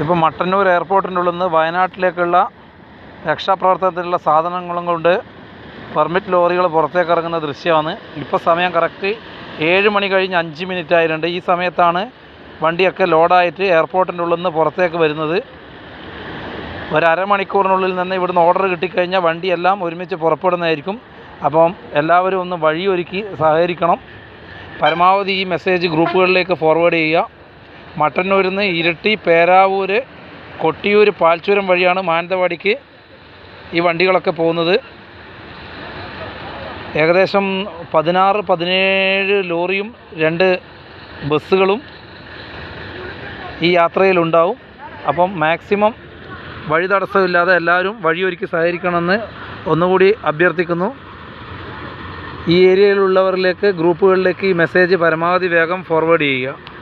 ഇപ്പോൾ മട്ടന്നൂർ എയർപോർട്ടിൻ്റെ ഉള്ളിൽ നിന്ന് വയനാട്ടിലേക്കുള്ള രക്ഷാപ്രവർത്തനത്തിനുള്ള സാധനങ്ങളും കൊണ്ട് പെർമിറ്റ് ലോറികൾ പുറത്തേക്ക് ഇറങ്ങുന്ന ദൃശ്യമാണ്. ഇപ്പോൾ സമയം കറക്റ്റ് 7 മണി കഴിഞ്ഞ് 5 മിനിറ്റ് ആയിട്ടുണ്ട്. ഈ സമയത്താണ് വണ്ടിയൊക്കെ ലോഡായിട്ട് എയർപോർട്ടിൻ്റെ ഉള്ളിൽ നിന്ന് പുറത്തേക്ക് വരുന്നത്. ഒരു അരമണിക്കൂറിനുള്ളിൽ നിന്ന് ഇവിടുന്ന് ഓർഡർ കിട്ടിക്കഴിഞ്ഞാൽ വണ്ടിയെല്ലാം ഒരുമിച്ച് പുറപ്പെടുന്നതായിരിക്കും. അപ്പം എല്ലാവരും ഒന്ന് വഴിയൊരുക്കി സഹകരിക്കണം. പരമാവധി ഈ മെസ്സേജ് ഗ്രൂപ്പുകളിലേക്ക് ഫോർവേഡ് ചെയ്യുക. മട്ടന്നൂരിൽ നിന്ന് ഇരിട്ടി, പേരാവൂർ, കൊട്ടിയൂർ, പാൽച്ചുരം വഴിയാണ് മാനന്തവാടിക്ക് ഈ വണ്ടികളൊക്കെ പോകുന്നത്. ഏകദേശം 16-17 ലോറിയും 2 ബസ്സുകളും ഈ യാത്രയിലുണ്ടാവും. അപ്പം മാക്സിമം വഴി തടസ്സമില്ലാതെ എല്ലാവരും വഴിയൊരുക്കി സഹകരിക്കണമെന്ന് ഒന്നുകൂടി അഭ്യർത്ഥിക്കുന്നു. ഈ ഏരിയയിലുള്ളവരിലേക്ക്, ഗ്രൂപ്പുകളിലേക്ക് ഈ മെസ്സേജ് പരമാവധി വേഗം ഫോർവേഡ് ചെയ്യുക.